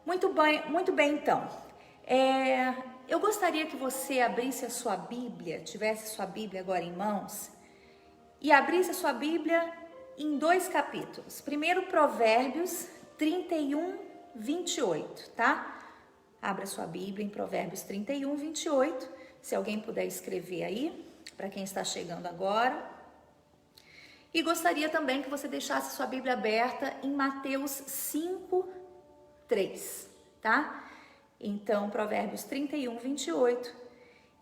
Muito bem então. Eu gostaria que você abrisse a sua Bíblia, tivesse sua Bíblia agora em mãos, e abrisse a sua Bíblia em 2 capítulos. Primeiro, Provérbios 31, 28, tá? Abra sua Bíblia em Provérbios 31, 28, se alguém puder escrever aí, para quem está chegando agora. E gostaria também que você deixasse sua Bíblia aberta em Mateus 5, 3, tá? Então, Provérbios 31, 28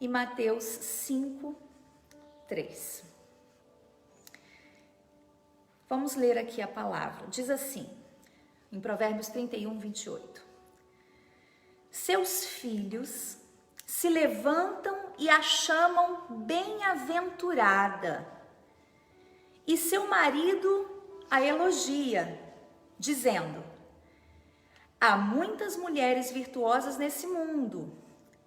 e Mateus 5, 3. Vamos ler aqui a palavra. Diz assim, em Provérbios 31, 28. Seus filhos se levantam e a chamam bem-aventurada, e seu marido a elogia, dizendo: há muitas mulheres virtuosas nesse mundo,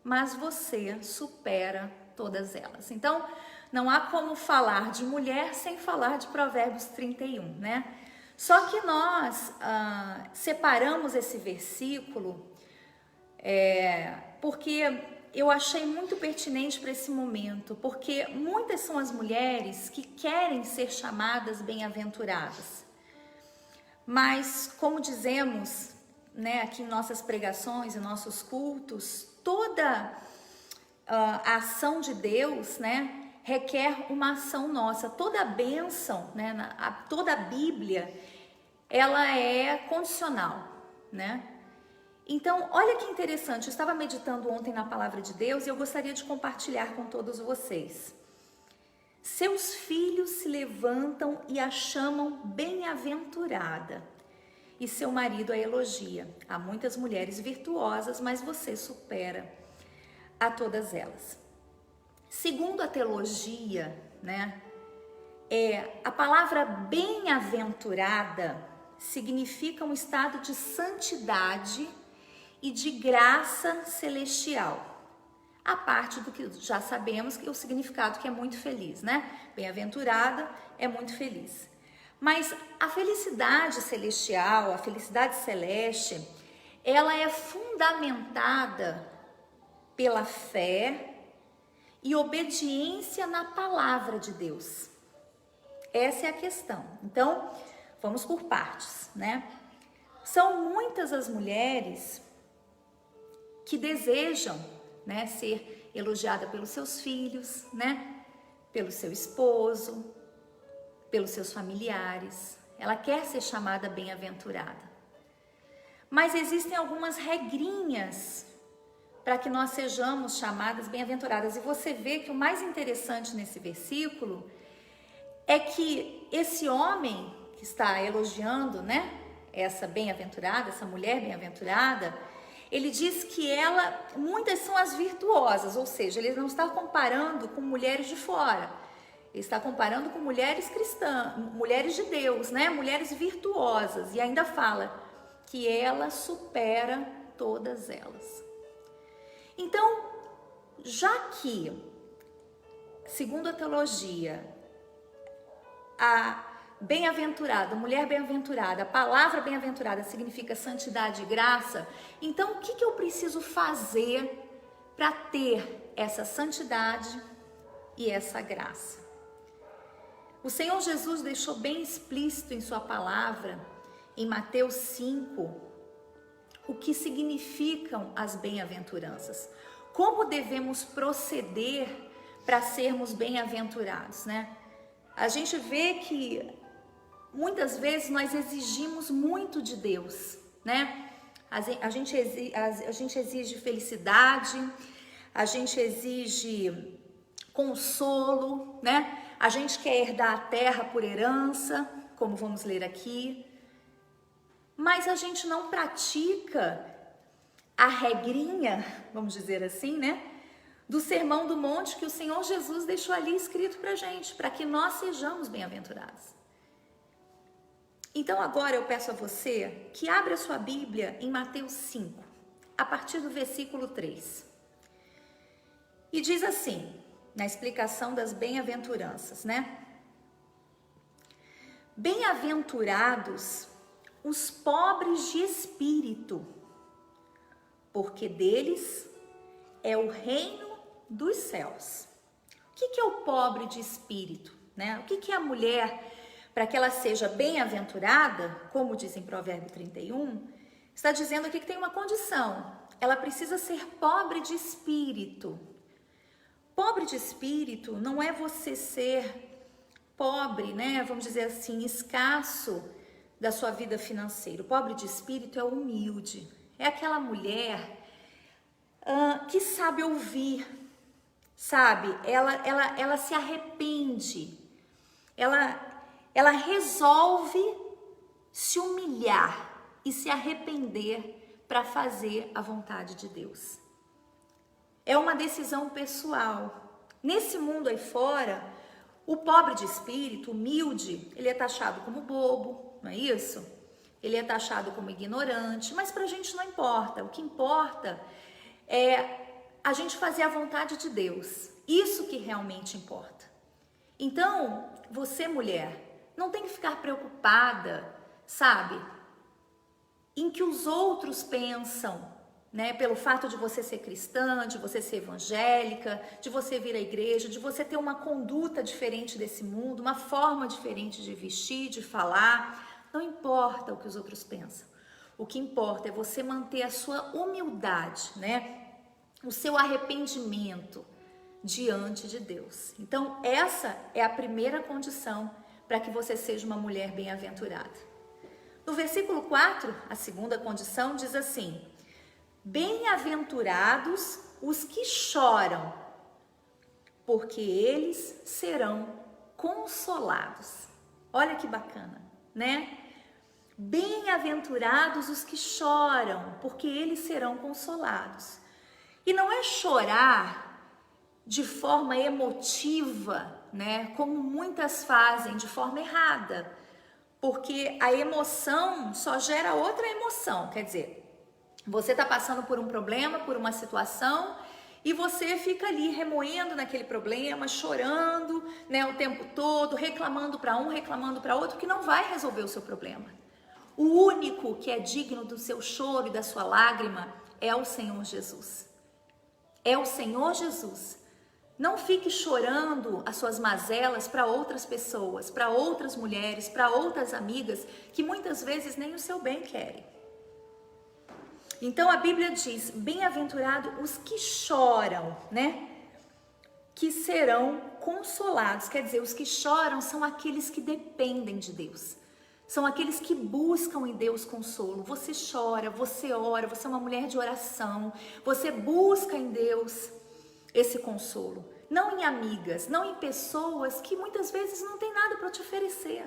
mas você supera todas elas. Então, não há como falar de mulher sem falar de Provérbios 31, né? Só que nós separamos esse versículo porque eu achei muito pertinente para esse momento, porque muitas são as mulheres que querem ser chamadas bem-aventuradas. Mas, como dizemos, né, aqui em nossas pregações e nossos cultos, toda a ação de Deus, né, requer uma ação nossa. Toda a bênção, né, toda a Bíblia, ela é condicional, né? Então, olha que interessante, eu estava meditando ontem na palavra de Deus e eu gostaria de compartilhar com todos vocês. Seus filhos se levantam e a chamam bem-aventurada, e seu marido a elogia. Há muitas mulheres virtuosas, mas você supera a todas elas. Segundo a teologia, né, a palavra bem-aventurada significa um estado de santidade e de graça celestial. A parte do que já sabemos que é o significado que é muito feliz, né? Bem-aventurada é muito feliz. Mas a felicidade celestial, a felicidade celeste, ela é fundamentada pela fé e obediência na palavra de Deus. Essa é a questão. Então, vamos por partes, né? São muitas as mulheres que desejam, né, ser elogiada pelos seus filhos, né, pelo seu esposo, pelos seus familiares. Ela quer ser chamada bem-aventurada. Mas existem algumas regrinhas para que nós sejamos chamadas bem-aventuradas. E você vê que o mais interessante nesse versículo é que esse homem que está elogiando, né, essa bem-aventurada, essa mulher bem-aventurada, ele diz que muitas são as virtuosas, ou seja, ele não está comparando com mulheres de fora, ele está comparando com mulheres cristãs, mulheres de Deus, né? Mulheres virtuosas, e ainda fala que ela supera todas elas. Então, já que, segundo a teologia, a bem-aventurada, mulher bem-aventurada, a palavra bem-aventurada significa santidade e graça, então o que eu preciso fazer para ter essa santidade e essa graça? O Senhor Jesus deixou bem explícito em sua palavra, em Mateus 5, o que significam as bem-aventuranças, como devemos proceder para sermos bem-aventurados, né? A gente vê que muitas vezes nós exigimos muito de Deus, né? A gente exige felicidade, a gente exige consolo, né? A gente quer herdar a terra por herança, como vamos ler aqui, mas a gente não pratica a regrinha, vamos dizer assim, né? Do Sermão do Monte que o Senhor Jesus deixou ali escrito pra gente, para que nós sejamos bem-aventurados. Então agora eu peço a você que abra a sua Bíblia em Mateus 5, a partir do versículo 3. E diz assim, na explicação das bem-aventuranças, né? Bem-aventurados os pobres de espírito, porque deles é o reino dos céus. O que é o pobre de espírito, né? O que é a mulher, para que ela seja bem-aventurada, como diz em Provérbio 31, está dizendo aqui que tem uma condição. Ela precisa ser pobre de espírito. Pobre de espírito não é você ser pobre, né? Vamos dizer assim, escasso da sua vida financeira. O pobre de espírito é humilde. É aquela mulher que sabe ouvir, sabe? Ela se arrepende. Ela resolve se humilhar e se arrepender para fazer a vontade de Deus. É uma decisão pessoal. Nesse mundo aí fora, o pobre de espírito, humilde, ele é taxado como bobo, não é isso? Ele é taxado como ignorante, mas pra gente não importa. O que importa é a gente fazer a vontade de Deus. Isso que realmente importa. Então, você mulher, não tem que ficar preocupada, sabe, em que os outros pensam, né? Pelo fato de você ser cristã, de você ser evangélica, de você vir à igreja, de você ter uma conduta diferente desse mundo, uma forma diferente de vestir, de falar. Não importa o que os outros pensam. O que importa é você manter a sua humildade, né? O seu arrependimento diante de Deus. Então, essa é a primeira condição para que você seja uma mulher bem-aventurada. No versículo 4, a segunda condição diz assim: bem-aventurados os que choram, porque eles serão consolados. Olha que bacana, né? Bem-aventurados os que choram, porque eles serão consolados. E não é chorar de forma emotiva, né? Como muitas fazem, de forma errada. Porque a emoção só gera outra emoção. Quer dizer, você está passando por um problema, por uma situação, e você fica ali remoendo naquele problema, chorando, né, o tempo todo, reclamando para um, reclamando para outro, que não vai resolver o seu problema. O único que é digno do seu choro e da sua lágrima é o Senhor Jesus. É o Senhor Jesus. Não fique chorando as suas mazelas para outras pessoas, para outras mulheres, para outras amigas, que muitas vezes nem o seu bem querem. Então a Bíblia diz, bem-aventurado os que choram, né? Que serão consolados. Quer dizer, os que choram são aqueles que dependem de Deus. São aqueles que buscam em Deus consolo. Você chora, você ora, você é uma mulher de oração. Você busca em Deus esse consolo. Não em amigas, não em pessoas que muitas vezes não tem nada para te oferecer,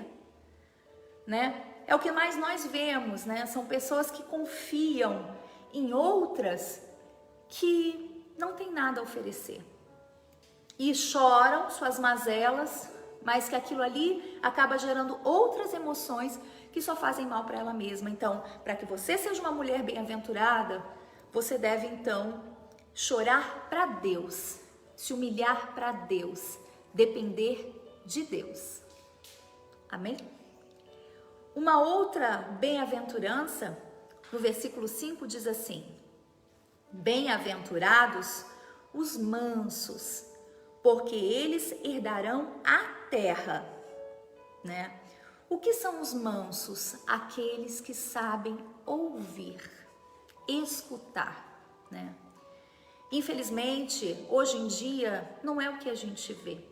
né? É o que mais nós vemos, né? São pessoas que confiam em outras que não tem nada a oferecer. E choram suas mazelas, mas que aquilo ali acaba gerando outras emoções que só fazem mal para ela mesma. Então, para que você seja uma mulher bem-aventurada, você deve então chorar para Deus, se humilhar para Deus, depender de Deus. Amém? Uma outra bem-aventurança, no versículo 5 diz assim: bem-aventurados os mansos, porque eles herdarão a terra, né? O que são os mansos? Aqueles que sabem ouvir, escutar, né? Infelizmente, hoje em dia, não é o que a gente vê.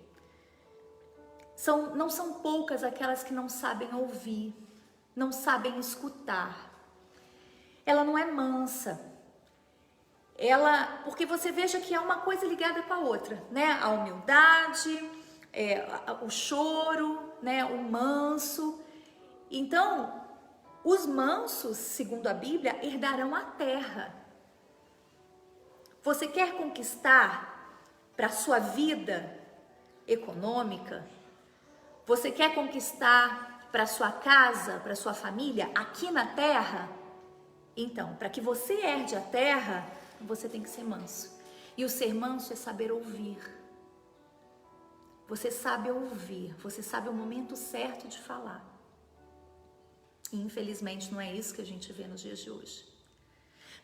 Não são poucas aquelas que não sabem ouvir, não sabem escutar. Ela não é mansa. Porque você veja que é uma coisa ligada com a outra, né? A humildade, o choro, né? O manso. Então, os mansos, segundo a Bíblia, herdarão a terra. Você quer conquistar para a sua vida econômica? Você quer conquistar para a sua casa, para a sua família, aqui na terra? Então, para que você herde a terra, você tem que ser manso. E o ser manso é saber ouvir. Você sabe ouvir, você sabe o momento certo de falar. E infelizmente não é isso que a gente vê nos dias de hoje.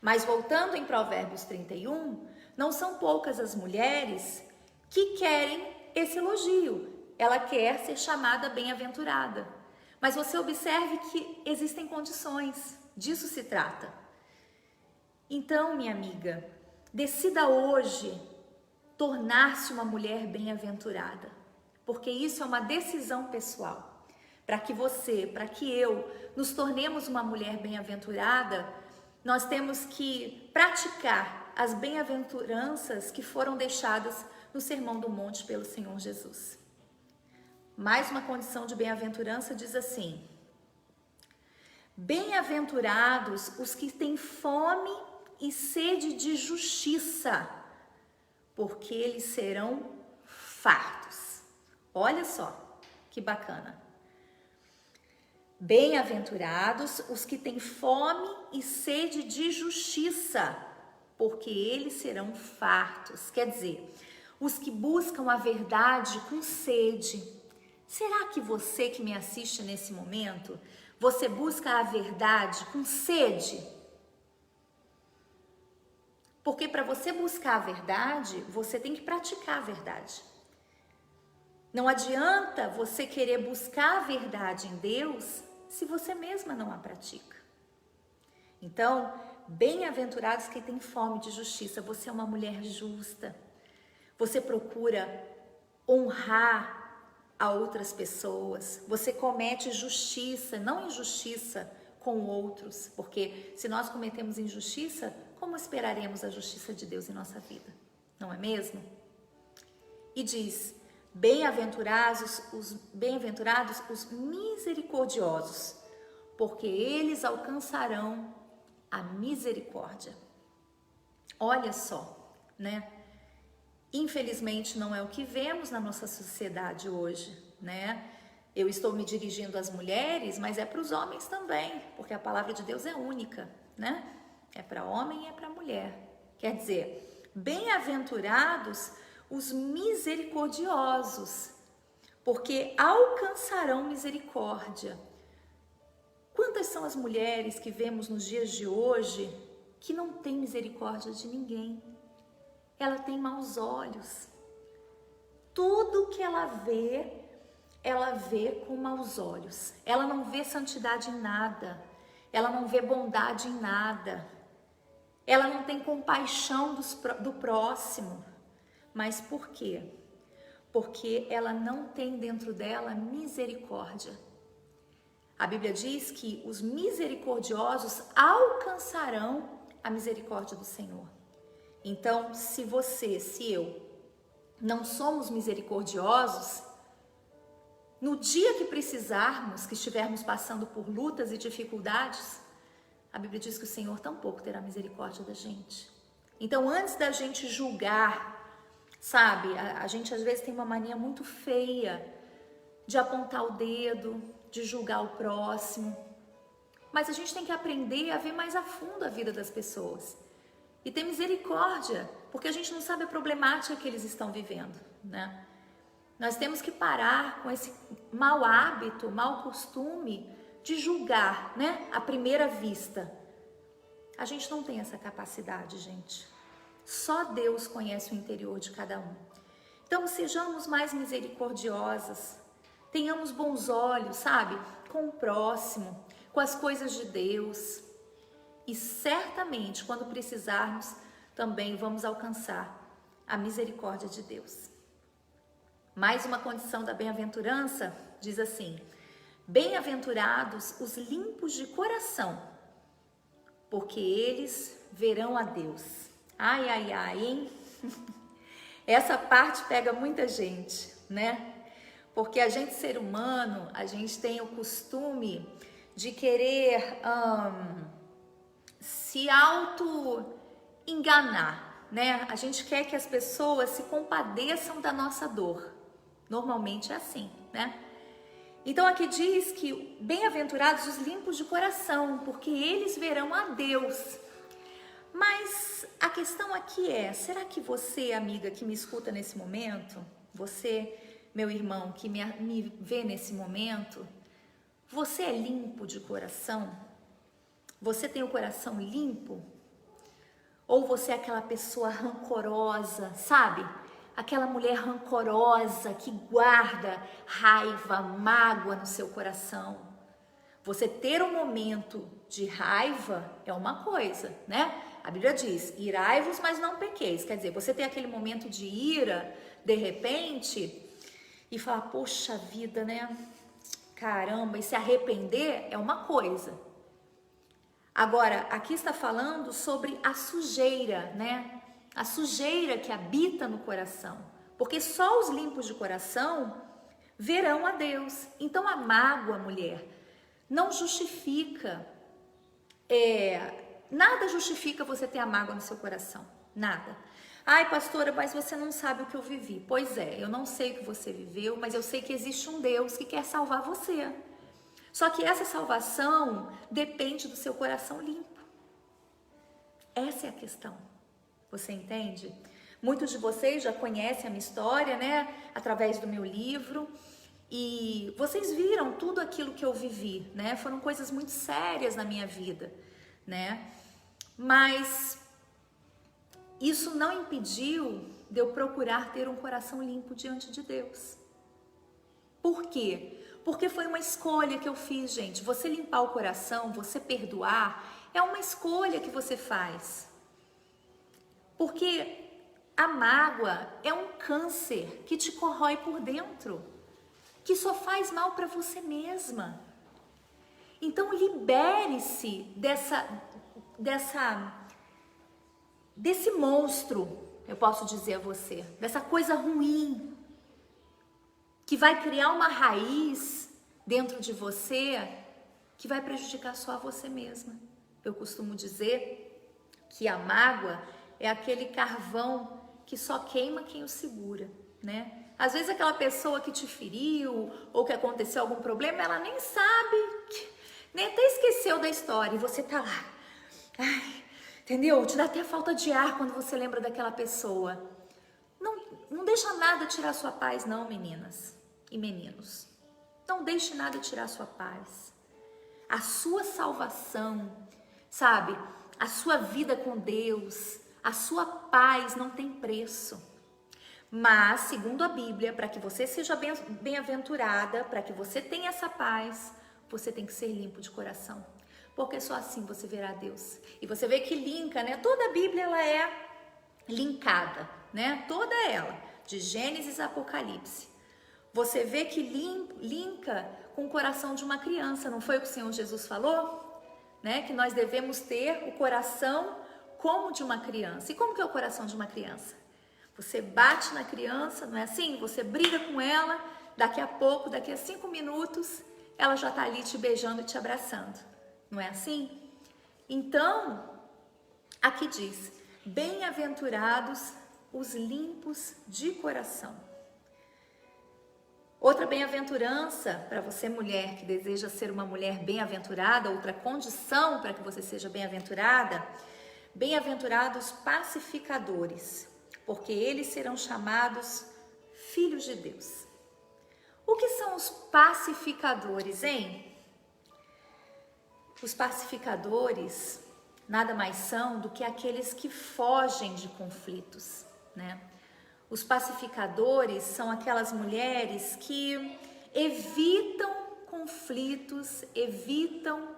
Mas voltando em Provérbios 31, não são poucas as mulheres que querem esse elogio. Ela quer ser chamada bem-aventurada. Mas você observe que existem condições, disso se trata. Então, minha amiga, decida hoje tornar-se uma mulher bem-aventurada, porque isso é uma decisão pessoal. Para que você, para que eu nos tornemos uma mulher bem-aventurada, nós temos que praticar as bem-aventuranças que foram deixadas no Sermão do Monte pelo Senhor Jesus. Mais uma condição de bem-aventurança diz assim: bem-aventurados os que têm fome e sede de justiça, porque eles serão fartos. Olha só que bacana. Bem-aventurados os que têm fome e sede de justiça, porque eles serão fartos. Quer dizer, os que buscam a verdade com sede. Será que você que me assiste nesse momento, você busca a verdade com sede? Porque para você buscar a verdade, você tem que praticar a verdade. Não adianta você querer buscar a verdade em Deus se você mesma não a pratica. Então, bem-aventurados que têm fome de justiça. Você é uma mulher justa. Você procura honrar a outras pessoas. Você comete justiça, não injustiça com outros. Porque se nós cometemos injustiça, como esperaremos a justiça de Deus em nossa vida? Não é mesmo? E diz: bem-aventurados os misericordiosos, porque eles alcançarão a misericórdia. Olha só, né? Infelizmente não é o que vemos na nossa sociedade hoje, né? Eu estou me dirigindo às mulheres, mas é para os homens também, porque a palavra de Deus é única, né? É para homem e é para mulher. Quer dizer, bem-aventurados os misericordiosos, porque alcançarão misericórdia. Quantas são as mulheres que vemos nos dias de hoje que não têm misericórdia de ninguém? Ela tem maus olhos. Tudo que ela vê com maus olhos. Ela não vê santidade em nada. Ela não vê bondade em nada. Ela não tem compaixão do próximo. Mas por quê? Porque ela não tem dentro dela misericórdia. A Bíblia diz que os misericordiosos alcançarão a misericórdia do Senhor. Então, se eu não somos misericordiosos, no dia que precisarmos, que estivermos passando por lutas e dificuldades, a Bíblia diz que o Senhor tampouco terá misericórdia da gente. Então, antes da gente julgar, sabe, a gente às vezes tem uma mania muito feia de apontar o dedo, de julgar o próximo, mas a gente tem que aprender a ver mais a fundo a vida das pessoas e ter misericórdia, porque a gente não sabe a problemática que eles estão vivendo, né? Nós temos que parar com esse mau hábito, mau costume de julgar, né, à primeira vista. A gente não tem essa capacidade, gente. Só Deus conhece o interior de cada um. Então, sejamos mais misericordiosas, tenhamos bons olhos, sabe, com o próximo, com as coisas de Deus. E certamente, quando precisarmos, também vamos alcançar a misericórdia de Deus. Mais uma condição da bem-aventurança diz assim: bem-aventurados os limpos de coração, porque eles verão a Deus. Ai, ai, ai, hein? Essa parte pega muita gente, né? Porque a gente, ser humano, a gente tem o costume de querer se auto-enganar, né? A gente quer que as pessoas se compadeçam da nossa dor. Normalmente é assim, né? Então aqui diz que bem-aventurados os limpos de coração, porque eles verão a Deus. Mas a questão aqui é, será que você, amiga que me escuta nesse momento, você, meu irmão que me vê nesse momento, você é limpo de coração? Você tem o coração limpo? Ou você é aquela pessoa rancorosa, sabe? Aquela mulher rancorosa que guarda raiva, mágoa no seu coração. Você ter um momento de raiva é uma coisa, né? A Bíblia diz, irai-vos, mas não pequeis. Quer dizer, você tem aquele momento de ira, de repente, e falar, poxa vida, né? Caramba, e se arrepender é uma coisa. Agora, aqui está falando sobre a sujeira, né? A sujeira que habita no coração. Porque só os limpos de coração verão a Deus. Então, a mágoa, mulher, não justifica, nada justifica você ter a mágoa no seu coração. Nada. Ai, pastora, mas você não sabe o que eu vivi. Pois é, eu não sei o que você viveu, mas eu sei que existe um Deus que quer salvar você. Só que essa salvação depende do seu coração limpo. Essa é a questão. Você entende? Muitos de vocês já conhecem a minha história, né? Através do meu livro. E vocês viram tudo aquilo que eu vivi, né? Foram coisas muito sérias na minha vida, né? Mas isso não impediu de eu procurar ter um coração limpo diante de Deus. Por quê? Porque foi uma escolha que eu fiz, gente. Você limpar o coração, você perdoar, é uma escolha que você faz. Porque a mágoa é um câncer que te corrói por dentro, que só faz mal para você mesma. Então libere-se desse monstro, eu posso dizer a você, dessa coisa ruim, que vai criar uma raiz dentro de você que vai prejudicar só você mesma. Eu costumo dizer que a mágoa é aquele carvão que só queima quem o segura, né? Às vezes aquela pessoa que te feriu ou que aconteceu algum problema, ela nem sabe, nem até esqueceu da história e você tá lá. Ai, entendeu? Te dá até falta de ar quando você lembra daquela pessoa. Não deixa nada tirar sua paz, não, meninas e meninos. Não deixe nada tirar sua paz. A sua salvação, sabe? A sua vida com Deus, a sua paz não tem preço. Mas, segundo a Bíblia, para que você seja bem-aventurada, para que você tenha essa paz, você tem que ser limpo de coração. Porque só assim você verá Deus. E você vê que linka, né? Toda a Bíblia, ela é linkada, né? Toda ela, de Gênesis a Apocalipse. Você vê que linka com o coração de uma criança. Não foi o que o Senhor Jesus falou? Né? Que nós devemos ter o coração como de uma criança. E como que é o coração de uma criança? Você bate na criança, não é assim? Você briga com ela, daqui a pouco, daqui a 5 minutos, ela já está ali te beijando e te abraçando. Não é assim? Então, aqui diz, bem-aventurados os limpos de coração. Outra bem-aventurança para você, mulher que deseja ser uma mulher bem-aventurada, outra condição para que você seja bem-aventurada, bem-aventurados pacificadores, porque eles serão chamados filhos de Deus. O que são os pacificadores, hein? Os pacificadores nada mais são do que aqueles que fogem de conflitos, né? Os pacificadores são aquelas mulheres que evitam conflitos, evitam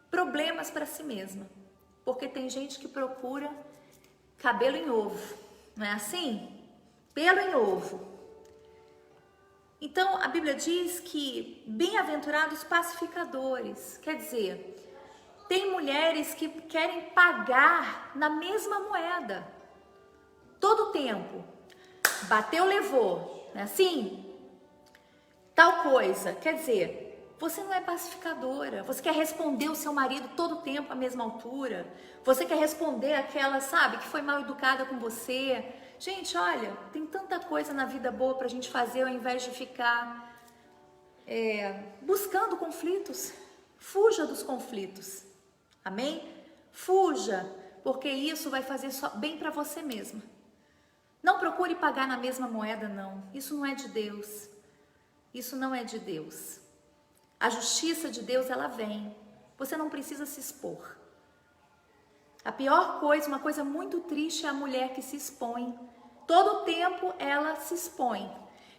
problemas para si mesma. Porque tem gente que procura cabelo em ovo, não é assim? Pelo em ovo. Então, a Bíblia diz que bem-aventurados pacificadores, quer dizer, tem mulheres que querem pagar na mesma moeda, todo o tempo. Bateu, levou, não é assim? Tal coisa, quer dizer, você não é pacificadora, você quer responder o seu marido todo o tempo à mesma altura, você quer responder aquela, sabe, que foi mal educada com você. Gente, olha, tem tanta coisa na vida boa pra gente fazer ao invés de ficar buscando conflitos. Fuja dos conflitos, amém? Fuja, porque isso vai fazer só bem pra você mesma. Não procure pagar na mesma moeda, não. Isso não é de Deus. Isso não é de Deus. A justiça de Deus, ela vem. Você não precisa se expor. A pior coisa, uma coisa muito triste, é a mulher que se expõe. Todo o tempo ela se expõe.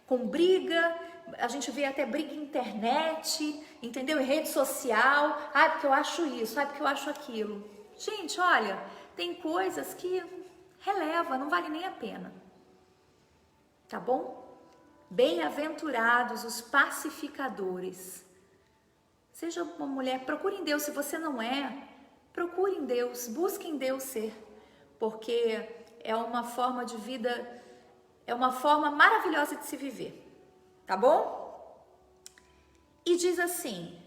Com briga, a gente vê até briga em internet, entendeu? Em rede social. Ai, porque eu acho isso, ai, porque eu acho aquilo. Gente, olha, tem coisas que releva, não vale nem a pena. Tá bom? Bem-aventurados os pacificadores. Seja uma mulher, procure em Deus. Se você não é, procure em Deus, busque em Deus ser. Porque é uma forma de vida, é uma forma maravilhosa de se viver. Tá bom? E diz assim: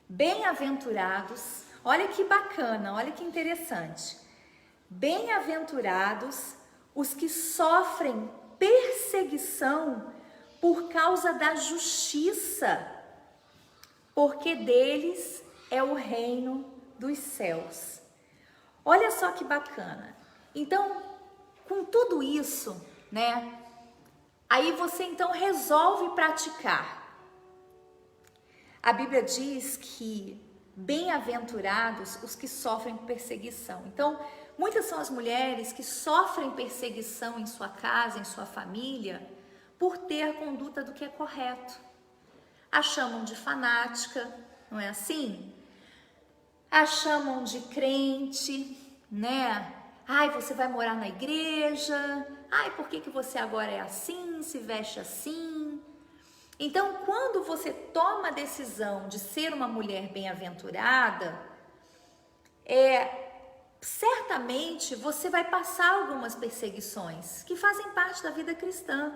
bem-aventurados, olha que bacana, olha que interessante. Bem-aventurados os que sofrem perseguição por causa da justiça, porque deles é o reino dos céus. Olha só que bacana. Então, com tudo isso, né? Aí você então resolve praticar. A Bíblia diz que bem-aventurados os que sofrem perseguição. Então, muitas são as mulheres que sofrem perseguição em sua casa, em sua família, por ter a conduta do que é correto. A chamam de fanática, não é assim? A chamam de crente, né? Ai, você vai morar na igreja. Ai, por que você agora é assim, se veste assim? Então, quando você toma a decisão de ser uma mulher bem-aventurada, certamente você vai passar algumas perseguições que fazem parte da vida cristã.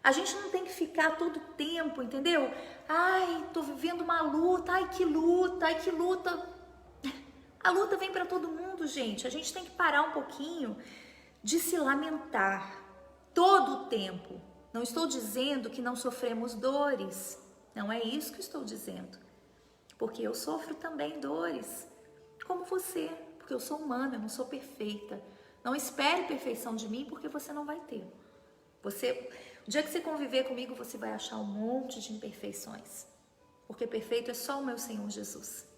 A gente não tem que ficar todo o tempo, entendeu? Ai, tô vivendo uma luta, ai que luta, ai que luta. A luta vem para todo mundo, gente. A gente tem que parar um pouquinho de se lamentar todo o tempo. Não estou dizendo que não sofremos dores. Não é isso que estou dizendo. Porque eu sofro também dores, como você. Porque eu sou humana, eu não sou perfeita. Não espere perfeição de mim, porque você não vai ter. O dia que você conviver comigo, você vai achar um monte de imperfeições. Porque perfeito é só o meu Senhor Jesus.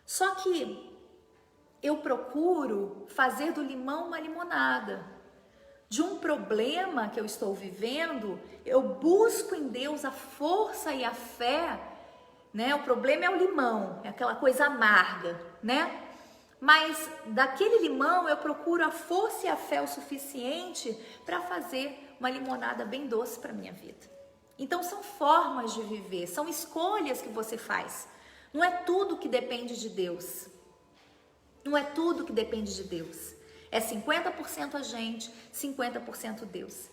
Só que eu procuro fazer do limão uma limonada. De um problema que eu estou vivendo, eu busco em Deus a força e a fé, né? O problema é o limão, é aquela coisa amarga, né? Mas daquele limão eu procuro a força e a fé o suficiente para fazer uma limonada bem doce para minha vida. Então são formas de viver, são escolhas que você faz. Não é tudo que depende de Deus. Não é tudo que depende de Deus. É 50% a gente, 50% Deus.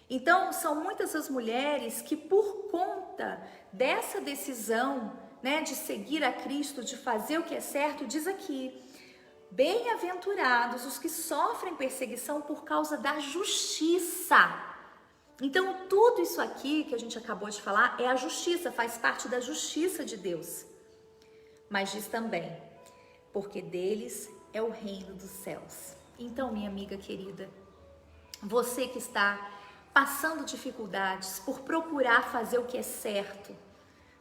Então, são muitas as mulheres que, por conta dessa decisão, né, de seguir a Cristo, de fazer o que é certo, diz aqui: bem-aventurados os que sofrem perseguição por causa da justiça. Então, tudo isso aqui que a gente acabou de falar é a justiça, faz parte da justiça de Deus. Mas diz também: porque deles é o reino dos céus. Então, minha amiga querida, você que está passando dificuldades por procurar fazer o que é certo,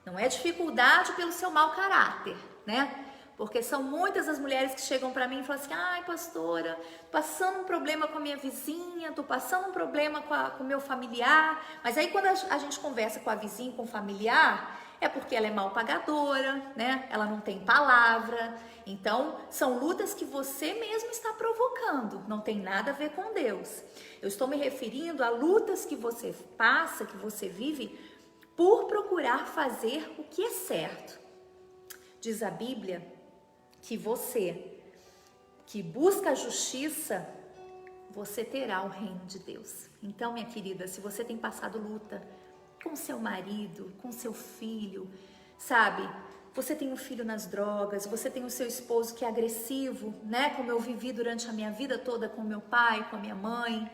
não é dificuldade pelo seu mau caráter, né? Porque são muitas as mulheres que chegam para mim e falam assim: ai, pastora, tô passando um problema com a minha vizinha, tô passando um problema com o meu familiar. Mas aí quando a gente conversa com a vizinha, com o familiar, é porque ela é mal pagadora, né? Ela não tem palavra. Então, são lutas que você mesmo está provocando, não tem nada a ver com Deus. Eu estou me referindo a lutas que você passa, que você vive, por procurar fazer o que é certo. Diz a Bíblia que você que busca a justiça, você terá o reino de Deus. Então, minha querida, se você tem passado luta com seu marido, com seu filho, sabe? Você tem um filho nas drogas, você tem o seu esposo que é agressivo, né? Como eu vivi durante a minha vida toda com meu pai, com a minha mãe.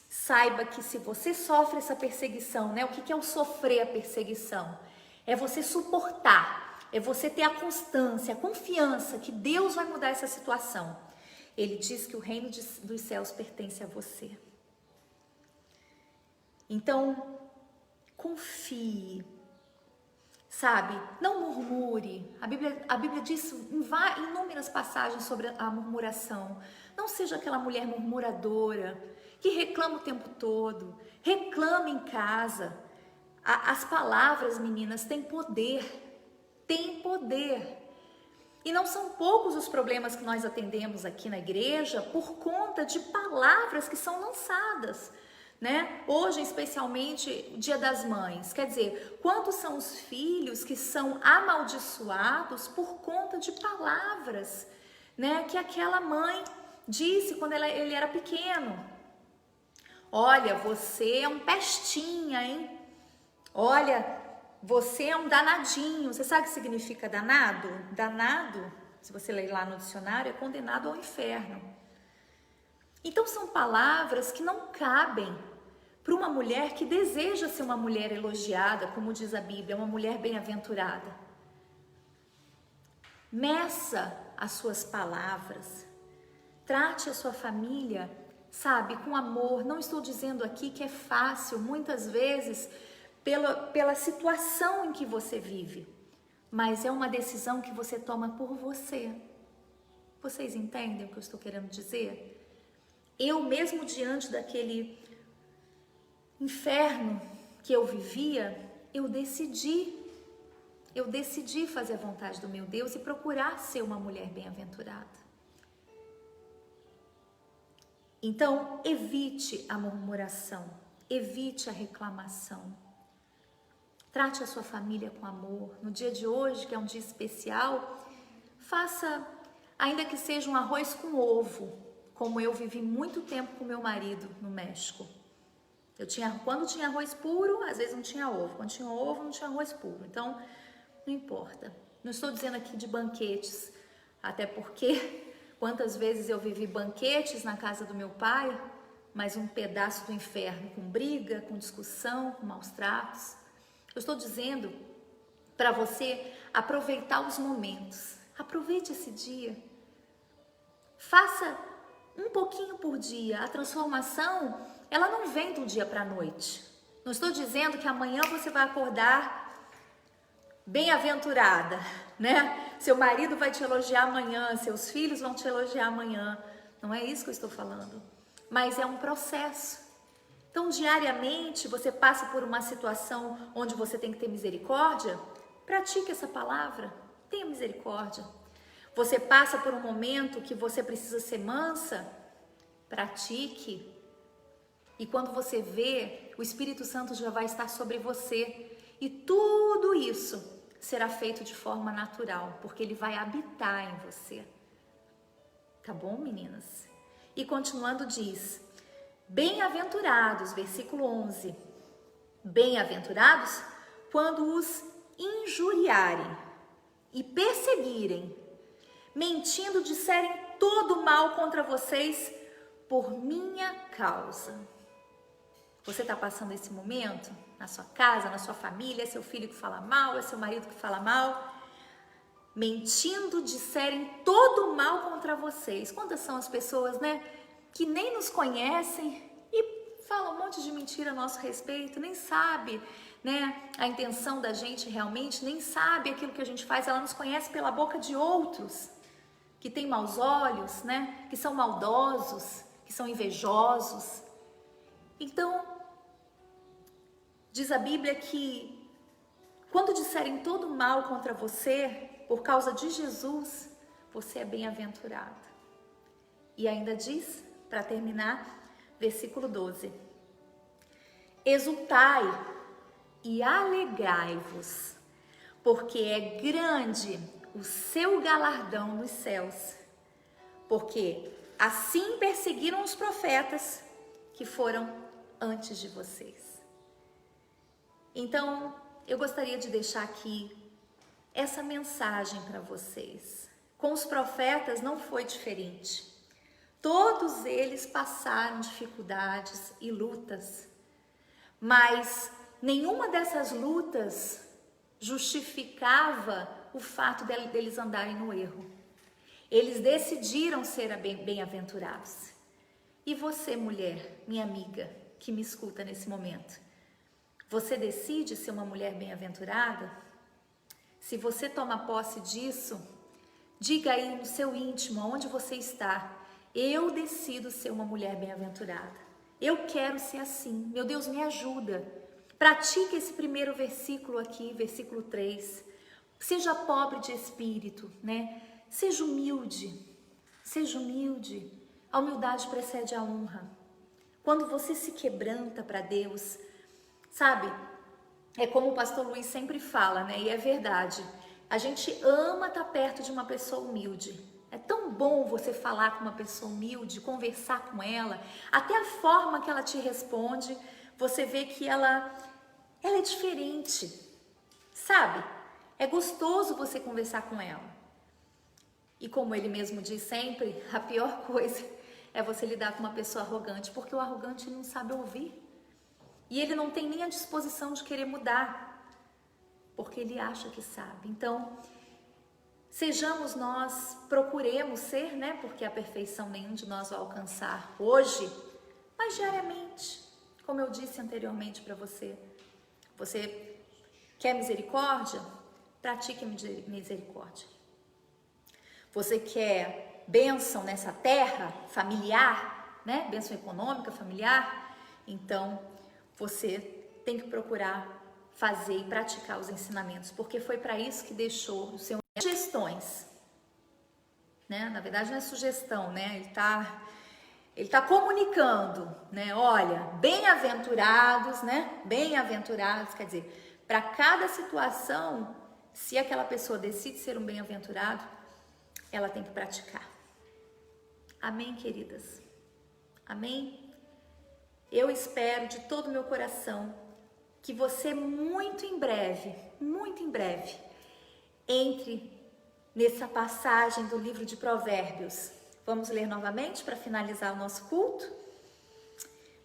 Saiba que se você sofre essa perseguição, né? O que é o sofrer a perseguição? É você suportar, é você ter a constância, a confiança que Deus vai mudar essa situação. Ele diz que o reino dos céus pertence a você. Então, confie. sabe? Não murmure. A Bíblia diz em inúmeras passagens sobre a murmuração. Não seja aquela mulher murmuradora que reclama o tempo todo, reclama em casa. As palavras, meninas, têm poder, têm poder. E não são poucos os problemas que nós atendemos aqui na igreja por conta de palavras que são lançadas, né? Hoje, especialmente, Dia das Mães. Quer dizer, quantos são os filhos que são amaldiçoados por conta de palavras, né? Que aquela mãe disse quando ele era pequeno. Olha, você é um pestinha, hein? Olha, você é um danadinho. Você sabe o que significa danado? Danado, se você ler lá no dicionário, é condenado ao inferno. Então são palavras que não cabem para uma mulher que deseja ser uma mulher elogiada, como diz a Bíblia, uma mulher bem-aventurada. Meça as suas palavras. Trate a sua família, sabe, com amor. Não estou dizendo aqui que é fácil, muitas vezes, pela situação em que você vive, mas é uma decisão que você toma por você. Vocês entendem o que eu estou querendo dizer? Eu mesmo diante daquele inferno que eu vivia, eu decidi fazer a vontade do meu Deus e procurar ser uma mulher bem-aventurada. Então, evite a murmuração, evite a reclamação. Trate a sua família com amor. No dia de hoje, que é um dia especial, faça, ainda que seja um arroz com ovo, como eu vivi muito tempo com meu marido no México. Quando tinha arroz puro, às vezes não tinha ovo. Quando tinha ovo, não tinha arroz puro. Então, não importa. Não estou dizendo aqui de banquetes, até porque quantas vezes eu vivi banquetes na casa do meu pai, mas um pedaço do inferno com briga, com discussão, com maus tratos. Eu estou dizendo para você aproveitar os momentos. Aproveite esse dia. Faça um pouquinho por dia. A transformação, ela não vem do dia para a noite. Não estou dizendo que amanhã você vai acordar bem-aventurada, né? Seu marido vai te elogiar amanhã, seus filhos vão te elogiar amanhã. Não é isso que eu estou falando. Mas é um processo. Então, diariamente, você passa por uma situação onde você tem que ter misericórdia? Pratique essa palavra, tenha misericórdia. Você passa por um momento que você precisa ser mansa? Pratique. E quando você vê, o Espírito Santo já vai estar sobre você. E tudo isso será feito de forma natural, porque ele vai habitar em você. Tá bom, meninas? E continuando diz: bem-aventurados, versículo 11, bem-aventurados quando os injuriarem e perseguirem, mentindo disserem todo mal contra vocês por minha causa. Você está passando esse momento na sua casa, na sua família, é seu filho que fala mal, é seu marido que fala mal, mentindo disserem todo mal contra vocês. Quantas são as pessoas, né, que nem nos conhecem e falam um monte de mentira a nosso respeito, nem sabe, né, a intenção da gente realmente, nem sabe aquilo que a gente faz, ela nos conhece pela boca de outros, que têm maus olhos, né, que são maldosos, que são invejosos. Então, diz a Bíblia que quando disserem todo mal contra você, por causa de Jesus, você é bem-aventurado. E ainda diz, para terminar, versículo 12: exultai e alegrai-vos, porque é grande o seu galardão nos céus, porque assim perseguiram os profetas que foram antes de vocês. Então, eu gostaria de deixar aqui essa mensagem para vocês. Com os profetas não foi diferente. Todos eles passaram dificuldades e lutas, mas nenhuma dessas lutas justificava o fato deles andarem no erro. Eles decidiram ser bem-aventurados. E você, mulher, minha amiga, que me escuta nesse momento, você decide ser uma mulher bem-aventurada? Se você toma posse disso, diga aí no seu íntimo, onde você está: eu decido ser uma mulher bem-aventurada. Eu quero ser assim. Meu Deus, me ajuda. Pratique esse primeiro versículo aqui, versículo 3. Seja pobre de espírito, né? Seja humilde. Seja humilde. A humildade precede a honra. Quando você se quebranta para Deus, sabe? É como o pastor Luiz sempre fala, né? E é verdade. A gente ama estar perto de uma pessoa humilde. É tão bom você falar com uma pessoa humilde, conversar com ela. Até a forma que ela te responde, você vê que ela é diferente, sabe? É gostoso você conversar com ela. E como ele mesmo diz sempre, a pior coisa é você lidar com uma pessoa arrogante, porque o arrogante não sabe ouvir. E ele não tem nem a disposição de querer mudar, porque ele acha que sabe. Então, sejamos nós, procuremos ser, né? Porque a perfeição nenhum de nós vai alcançar hoje, mas diariamente. Como eu disse anteriormente para você, você quer misericórdia? Pratique misericórdia. Você quer bênção nessa terra familiar, né? Bênção econômica, familiar? Então, você tem que procurar fazer e praticar os ensinamentos, porque foi para isso que deixou o Senhor sugestões, né? Na verdade não é sugestão, né? Ele tá comunicando, né? Olha, bem-aventurados, né? Bem-aventurados, quer dizer, para cada situação, se aquela pessoa decide ser um bem-aventurado, ela tem que praticar. Amém, queridas? Amém? Eu espero de todo o meu coração que você muito em breve, entre nessa passagem do livro de Provérbios. Vamos ler novamente para finalizar o nosso culto?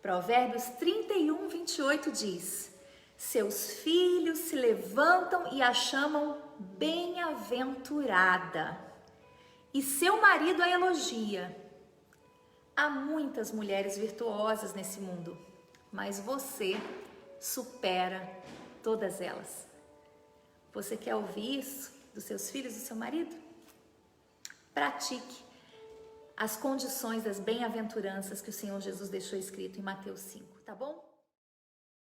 Provérbios 31, 28 diz: seus filhos se levantam e a chamam bem-aventurada, e seu marido a elogia. Há muitas mulheres virtuosas nesse mundo, mas você supera todas elas. Você quer ouvir isso dos seus filhos e do seu marido? Pratique as condições das bem-aventuranças que o Senhor Jesus deixou escrito em Mateus 5, tá bom?